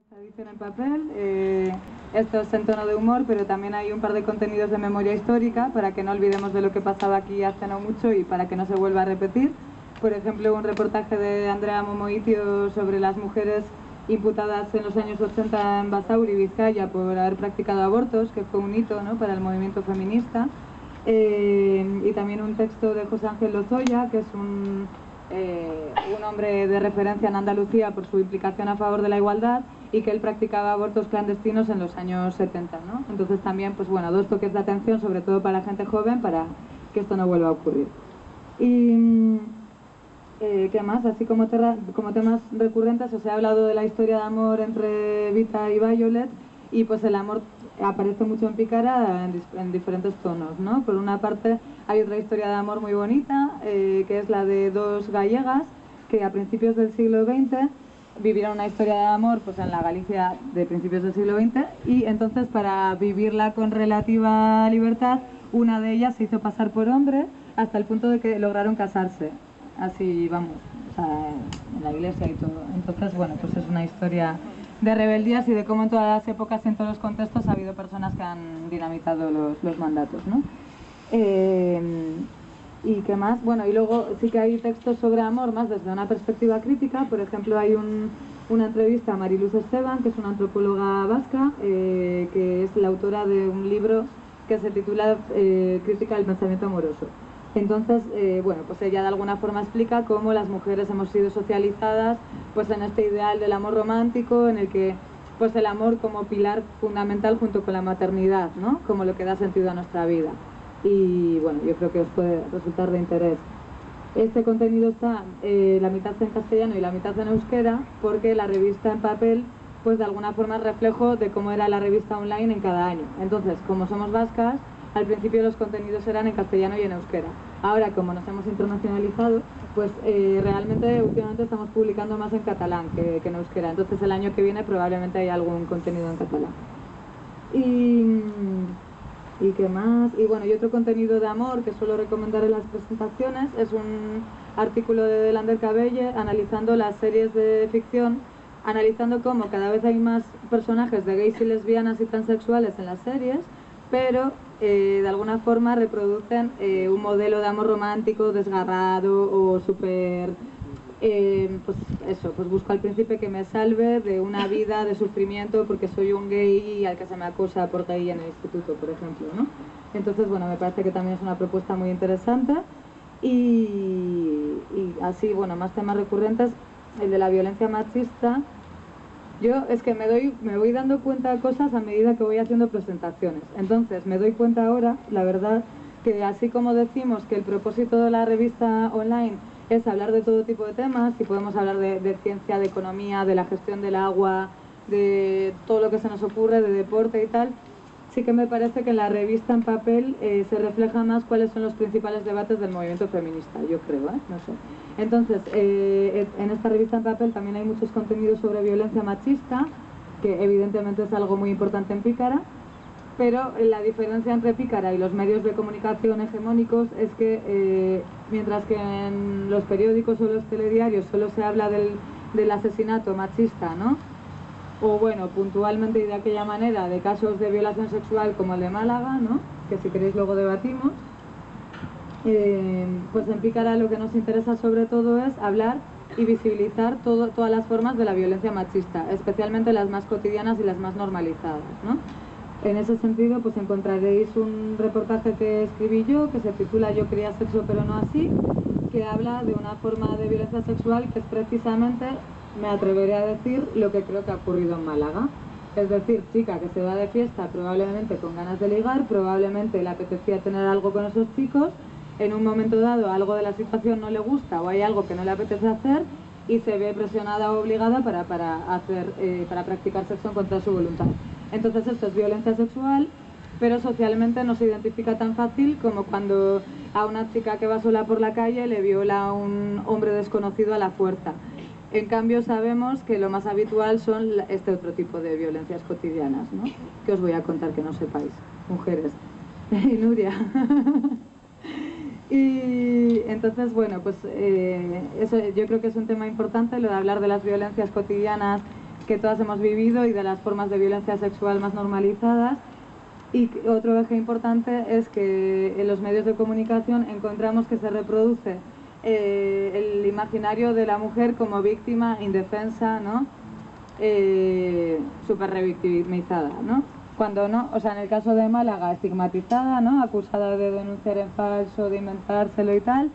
Esta edición en papel, esto es en tono de humor, pero también hay un par de contenidos de memoria histórica para que no olvidemos de lo que pasaba aquí hace no mucho y para que no se vuelva a repetir. Por ejemplo, un reportaje de Andrea Momoitio sobre las mujeres imputadas en los años 80 en Basauri, Vizcaya, por haber practicado abortos, que fue un hito, ¿no?, para el movimiento feminista. Y también un texto de José Ángel Lozoya, que es un hombre de referencia en Andalucía por su implicación a favor de la igualdad y que él practicaba abortos clandestinos en los años 70, ¿no? Entonces también, pues bueno, dos toques de atención, sobre todo para la gente joven, para que esto no vuelva a ocurrir. Y ¿qué más? Así como temas recurrentes, os he hablado de la historia de amor entre Vita y Violet, y pues el amor aparece mucho en Pícara en diferentes tonos, ¿no? Por una parte hay otra historia de amor muy bonita, que es la de dos gallegas que a principios del siglo XX vivieron una historia de amor pues en la Galicia de principios del siglo XX, y entonces para vivirla con relativa libertad una de ellas se hizo pasar por hombre hasta el punto de que lograron casarse. Así vamos, o sea, en la iglesia y todo. Entonces, bueno, pues es una historia de rebeldías y de cómo en todas las épocas y en todos los contextos ha habido personas que han dinamitado los mandatos, ¿no? ¿Y qué más? Bueno, y luego sí que hay textos sobre amor más desde una perspectiva crítica. Por ejemplo, hay una entrevista a Mariluz Esteban, que es una antropóloga vasca, que es la autora de un libro que se titula Crítica del pensamiento amoroso. Entonces, bueno, pues ella de alguna forma explica cómo las mujeres hemos sido socializadas pues en este ideal del amor romántico, en el que pues el amor como pilar fundamental junto con la maternidad, ¿no?, como lo que da sentido a nuestra vida. Y bueno, yo creo que os puede resultar de interés. Este contenido está la mitad en castellano y la mitad en euskera, porque la revista en papel pues de alguna forma es reflejo de cómo era la revista online en cada año. Entonces, como somos vascas, al principio los contenidos eran en castellano y en euskera. Ahora, como nos hemos internacionalizado, pues realmente últimamente estamos publicando más en catalán que en euskera. Entonces el año que viene probablemente haya algún contenido en catalán. ¿Y qué más? Y bueno, y otro contenido de amor que suelo recomendar en las presentaciones es un artículo de Lander Cabelle analizando las series de ficción, analizando cómo cada vez hay más personajes de gays y lesbianas y transexuales en las series, pero de alguna forma reproducen un modelo de amor romántico desgarrado o súper... pues eso, pues busco al príncipe que me salve de una vida de sufrimiento porque soy un gay al que se me acosa por gay en el instituto, por ejemplo, ¿no? Entonces, bueno, me parece que también es una propuesta muy interesante. Y así, bueno, más temas recurrentes, el de la violencia machista. Yo es que me voy dando cuenta de cosas a medida que voy haciendo presentaciones. Entonces me doy cuenta ahora, la verdad, que así como decimos que el propósito de la revista online es hablar de todo tipo de temas, y podemos hablar de ciencia, de economía, de la gestión del agua, de todo lo que se nos ocurre, de deporte y tal, sí que me parece que en la revista en papel se refleja más cuáles son los principales debates del movimiento feminista, yo creo, no sé. Entonces, en esta revista en papel también hay muchos contenidos sobre violencia machista, que evidentemente es algo muy importante en Pícara, pero la diferencia entre Pícara y los medios de comunicación hegemónicos es que mientras que en los periódicos o los telediarios solo se habla del asesinato machista, ¿no?, o bueno, puntualmente y de aquella manera, de casos de violación sexual como el de Málaga, ¿no?, que si queréis luego debatimos, pues en Pícara lo que nos interesa sobre todo es hablar y visibilizar todas las formas de la violencia machista, especialmente las más cotidianas y las más normalizadas, ¿no? En ese sentido, pues encontraréis un reportaje que escribí yo, que se titula Yo quería sexo pero no así, que habla de una forma de violencia sexual que es precisamente, me atreveré a decir, lo que creo que ha ocurrido en Málaga. Es decir, chica que se va de fiesta probablemente con ganas de ligar, probablemente le apetecía tener algo con esos chicos, en un momento dado algo de la situación no le gusta o hay algo que no le apetece hacer y se ve presionada o obligada para practicar sexo en contra de su voluntad. Entonces esto es violencia sexual, pero socialmente no se identifica tan fácil como cuando a una chica que va sola por la calle le viola a un hombre desconocido a la fuerza. En cambio sabemos que lo más habitual son este otro tipo de violencias cotidianas, ¿no?, que os voy a contar que no sepáis, mujeres. Y Nuria. Y entonces, bueno, pues eso yo creo que es un tema importante, lo de hablar de las violencias cotidianas que todas hemos vivido y de las formas de violencia sexual más normalizadas. Y otro eje importante es que en los medios de comunicación encontramos que se reproduce el imaginario de la mujer como víctima indefensa, ¿no? Súper revictimizada, ¿no? Cuando no, o sea, en el caso de Málaga, estigmatizada, ¿no? Acusada de denunciar en falso, de inventárselo y tal,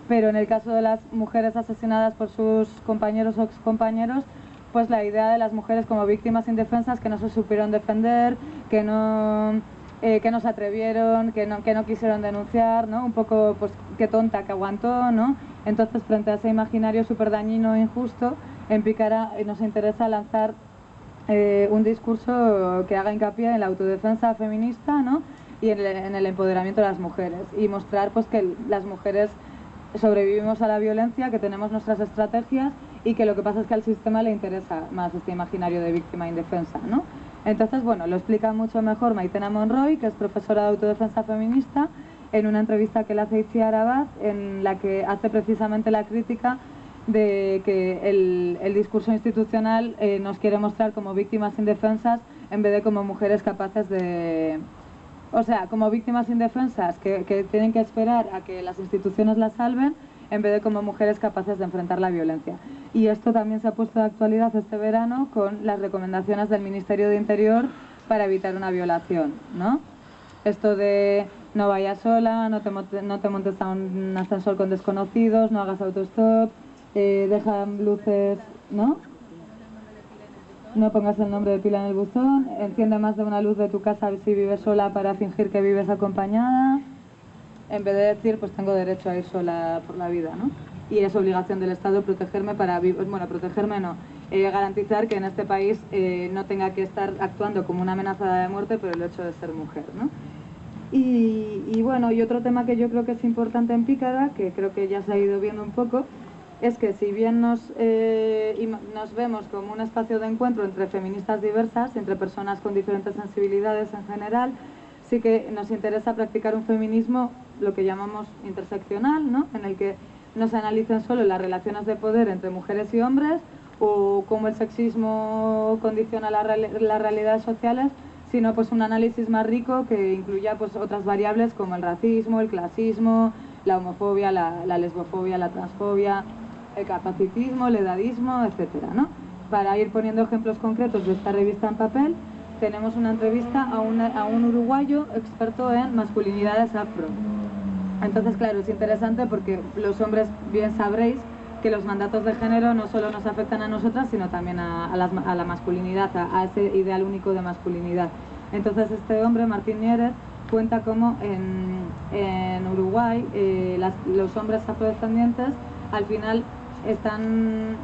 pero en el caso de las mujeres asesinadas por sus compañeros o excompañeros, pues la idea de las mujeres como víctimas indefensas que no se supieron defender, que no se atrevieron, que no quisieron denunciar, ¿no? Un poco, pues, qué tonta que aguantó, ¿no? Entonces, frente a ese imaginario súper dañino e injusto, en Pícara nos interesa lanzar un discurso que haga hincapié en la autodefensa feminista, ¿no? Y en el empoderamiento de las mujeres, y mostrar, pues, que las mujeres sobrevivimos a la violencia, que tenemos nuestras estrategias y que lo que pasa es que al sistema le interesa más este imaginario de víctima indefensa, ¿no? Entonces, bueno, lo explica mucho mejor Maitena Monroy, que es profesora de autodefensa feminista, en una entrevista que le hace Itziar Abad, en la que hace precisamente la crítica de que el discurso institucional nos quiere mostrar como víctimas indefensas en vez de como mujeres capaces de... O sea, como víctimas indefensas que tienen que esperar a que las instituciones las salven en vez de como mujeres capaces de enfrentar la violencia. Y esto también se ha puesto de actualidad este verano con las recomendaciones del Ministerio de Interior para evitar una violación, ¿no? Esto de no vayas sola, no te montes a un ascensor con desconocidos, no hagas autostop, deja luces, ¿no? No pongas el nombre de pila en el buzón, enciende más de una luz de tu casa si vives sola para fingir que vives acompañada, en vez de decir, pues tengo derecho a ir sola por la vida, ¿no? Y es obligación del Estado protegerme protegerme no, garantizar que en este país no tenga que estar actuando como una amenaza de muerte por el hecho de ser mujer, ¿no? Y bueno, y otro tema que yo creo que es importante en Pícara, que creo que ya se ha ido viendo un poco, es que si bien nos vemos como un espacio de encuentro entre feministas diversas, entre personas con diferentes sensibilidades en general, sí que nos interesa practicar un feminismo, lo que llamamos interseccional, ¿no? En el que no se analicen solo las relaciones de poder entre mujeres y hombres o cómo el sexismo condiciona las realidades sociales, sino pues un análisis más rico que incluya pues otras variables como el racismo, el clasismo, la homofobia, la lesbofobia, la transfobia, el capacitismo, el edadismo, etcétera, ¿no? Para ir poniendo ejemplos concretos de esta revista en papel, tenemos una entrevista a un uruguayo experto en masculinidades afro. Entonces, claro, es interesante porque los hombres bien sabréis que los mandatos de género no solo nos afectan a nosotras, sino también a la masculinidad, a ese ideal único de masculinidad. Entonces, este hombre, Martín Mieres, cuenta cómo en Uruguay los hombres afrodescendientes al final están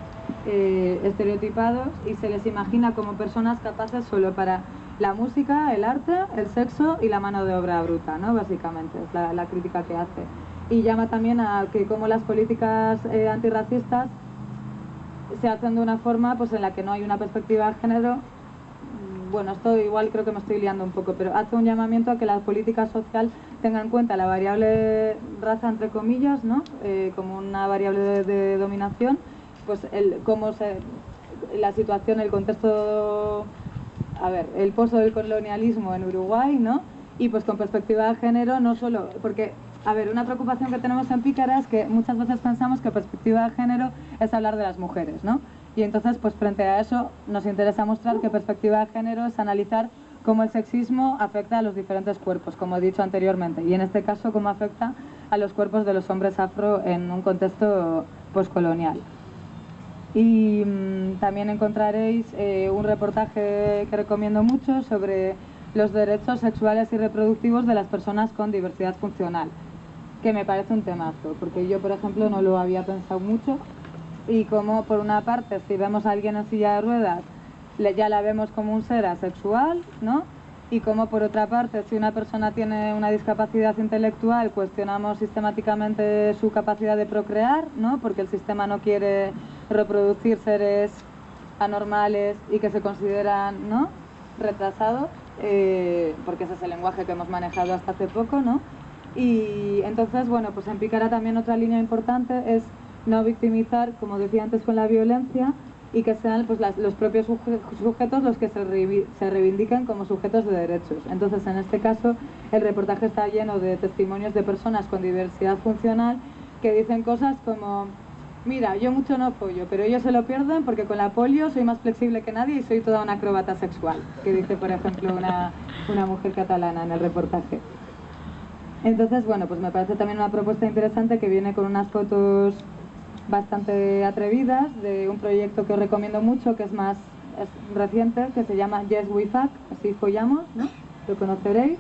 estereotipados y se les imagina como personas capaces solo para la música, el arte, el sexo y la mano de obra bruta, ¿no? Básicamente, es la crítica que hace. Y llama también a que como las políticas antirracistas se hacen de una forma pues en la que no hay una perspectiva de género. Bueno, esto igual creo que me estoy liando un poco, pero hace un llamamiento a que la política social tenga en cuenta la variable raza, entre comillas, ¿no? Como una variable de dominación, pues la situación, el contexto, el pozo del colonialismo en Uruguay, ¿no? Y pues con perspectiva de género, no solo, porque, una preocupación que tenemos en Pícara es que muchas veces pensamos que perspectiva de género es hablar de las mujeres, ¿no? Y entonces, pues frente a eso, nos interesa mostrar que perspectiva de género es analizar cómo el sexismo afecta a los diferentes cuerpos, como he dicho anteriormente, y en este caso cómo afecta a los cuerpos de los hombres afro en un contexto postcolonial. Y también encontraréis un reportaje que recomiendo mucho sobre los derechos sexuales y reproductivos de las personas con diversidad funcional, que me parece un temazo, porque yo, por ejemplo, no lo había pensado mucho. Y como por una parte, si vemos a alguien en silla de ruedas, ya la vemos como un ser asexual, ¿no? Y como por otra parte, si una persona tiene una discapacidad intelectual, cuestionamos sistemáticamente su capacidad de procrear, ¿no? Porque el sistema no quiere reproducir seres anormales y que se consideran, ¿no?, retrasados, porque ese es el lenguaje que hemos manejado hasta hace poco, ¿no? Y entonces, bueno, pues en Pícara también otra línea importante es no victimizar, como decía antes con la violencia, sino poner en valor la y que sean pues, los propios sujetos los que se reivindiquen como sujetos de derechos. Entonces, en este caso, el reportaje está lleno de testimonios de personas con diversidad funcional que dicen cosas como: mira, yo mucho no pollo, pero ellos se lo pierden porque con la polio soy más flexible que nadie y soy toda una acróbata sexual, que dice, por ejemplo, una mujer catalana en el reportaje. Entonces, bueno, pues me parece también una propuesta interesante que viene con unas fotos bastante atrevidas de un proyecto que os recomiendo mucho, que es reciente, que se llama Yes We Fuck, así follamos, ¿no? Lo conoceréis,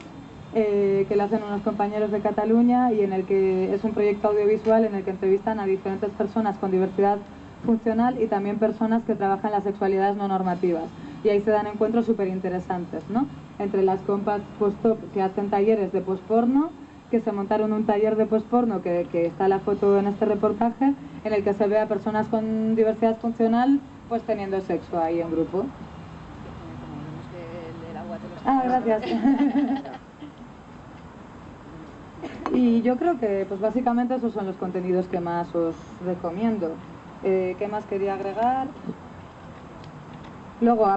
que lo hacen unos compañeros de Cataluña y en el que es un proyecto audiovisual en el que entrevistan a diferentes personas con diversidad funcional y también personas que trabajan las sexualidades no normativas. Y ahí se dan encuentros súper interesantes, ¿no? Entre las compas post-op que hacen talleres de post-porno, que se montaron un taller de post-porno, que está la foto en este reportaje, en el que se ve a personas con diversidad funcional pues teniendo sexo ahí en grupo. Ah, gracias. Y yo creo que pues básicamente esos son los contenidos que más os recomiendo. ¿Qué más quería agregar? Luego,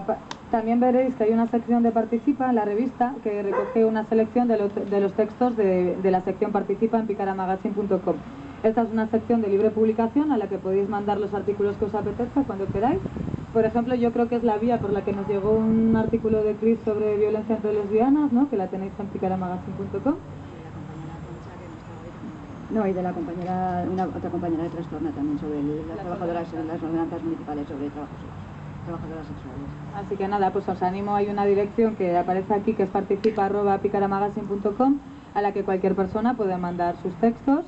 también veréis que hay una sección de Participa en la revista que recoge una selección de los textos de la sección Participa en picaramagazine.com. Esta es una sección de libre publicación a la que podéis mandar los artículos que os apetezca cuando queráis. Por ejemplo, yo creo que es la vía por la que nos llegó un artículo de Cris sobre violencia entre lesbianas, ¿no? Que la tenéis en picaramagazine.com. No, y de la compañera, otra compañera de Trastorna también, sobre las trabajadoras, las ordenanzas municipales sobre trabajadoras sexuales. Así que nada, pues os animo, hay una dirección que aparece aquí que es participa@picaramagazine.com, a la que cualquier persona puede mandar sus textos.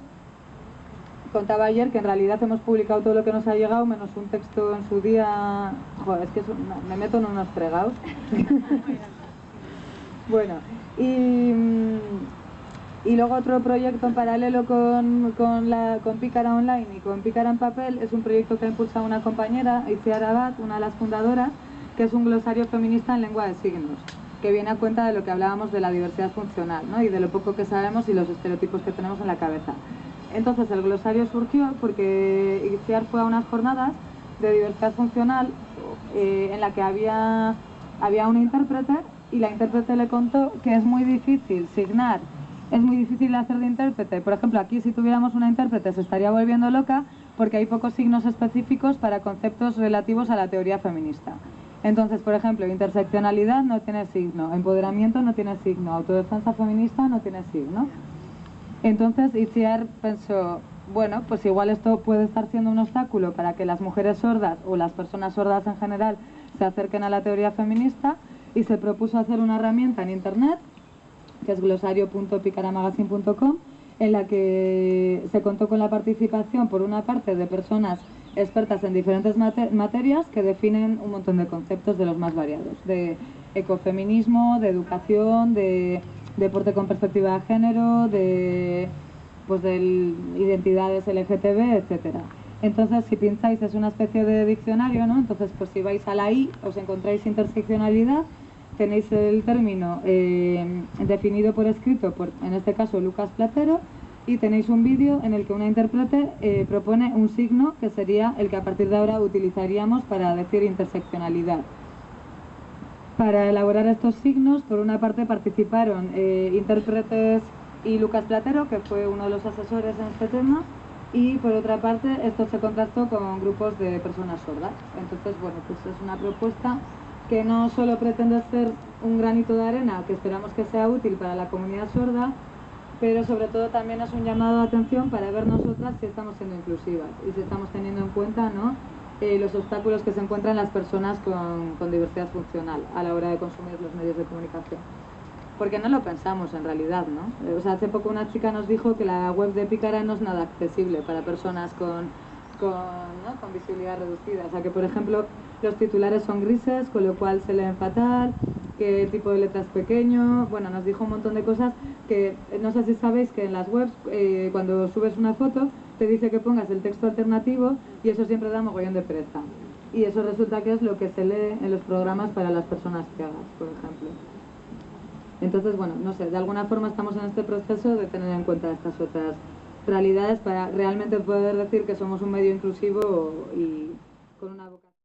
Contaba ayer que en realidad hemos publicado todo lo que nos ha llegado, menos un texto en su día. Joder, es que me meto en unos fregados. Bueno, y luego otro proyecto en paralelo con Pícara Online y con Pícara en Papel es un proyecto que ha impulsado una compañera, Itziar Abad, una de las fundadoras, que es un glosario feminista en lengua de signos, que viene a cuenta de lo que hablábamos de la diversidad funcional, ¿no? Y de lo poco que sabemos y los estereotipos que tenemos en la cabeza. Entonces el glosario surgió porque Itziar fue a unas jornadas de diversidad funcional en la que había una intérprete y la intérprete le contó que es muy difícil signar, es muy difícil hacer de intérprete. Por ejemplo, aquí si tuviéramos una intérprete se estaría volviendo loca porque hay pocos signos específicos para conceptos relativos a la teoría feminista. Entonces, por ejemplo, interseccionalidad no tiene signo, empoderamiento no tiene signo, autodefensa feminista no tiene signo. Entonces Itziar pensó, bueno, pues igual esto puede estar siendo un obstáculo para que las mujeres sordas o las personas sordas en general se acerquen a la teoría feminista y se propuso hacer una herramienta en internet, que es glosario.picaramagazine.com, en la que se contó con la participación, por una parte, de personas expertas en diferentes materias que definen un montón de conceptos de los más variados, de ecofeminismo, de educación, de deporte con perspectiva de género, de identidades LGTB, etcétera. Entonces, si pincháis, es una especie de diccionario, ¿no? Entonces, pues si vais a la I, os encontráis interseccionalidad, tenéis el término definido por escrito por, en este caso, Lucas Platero, y tenéis un vídeo en el que una intérprete propone un signo que sería el que a partir de ahora utilizaríamos para decir interseccionalidad. Para elaborar estos signos, por una parte participaron intérpretes y Lucas Platero, que fue uno de los asesores en este tema, y por otra parte esto se contrastó con grupos de personas sordas. Entonces, bueno, pues es una propuesta que no solo pretende ser un granito de arena, que esperamos que sea útil para la comunidad sorda, pero sobre todo también es un llamado de atención para ver nosotras si estamos siendo inclusivas y si estamos teniendo en cuenta, ¿no?, los obstáculos que se encuentran las personas con diversidad funcional a la hora de consumir los medios de comunicación. Porque no lo pensamos en realidad, ¿no? O sea, hace poco una chica nos dijo que la web de Pícara no es nada accesible para personas con visibilidad reducida. O sea, que por ejemplo los titulares son grises, con lo cual se leen fatal, que el tipo de letra es pequeño. Bueno, nos dijo un montón de cosas que no sé si sabéis que en las webs cuando subes una foto te dice que pongas el texto alternativo y eso siempre da mogollón de pereza. Y eso resulta que es lo que se lee en los programas para las personas ciegas, por ejemplo. Entonces, bueno, no sé, de alguna forma estamos en este proceso de tener en cuenta estas otras realidades para realmente poder decir que somos un medio inclusivo y con una vocación.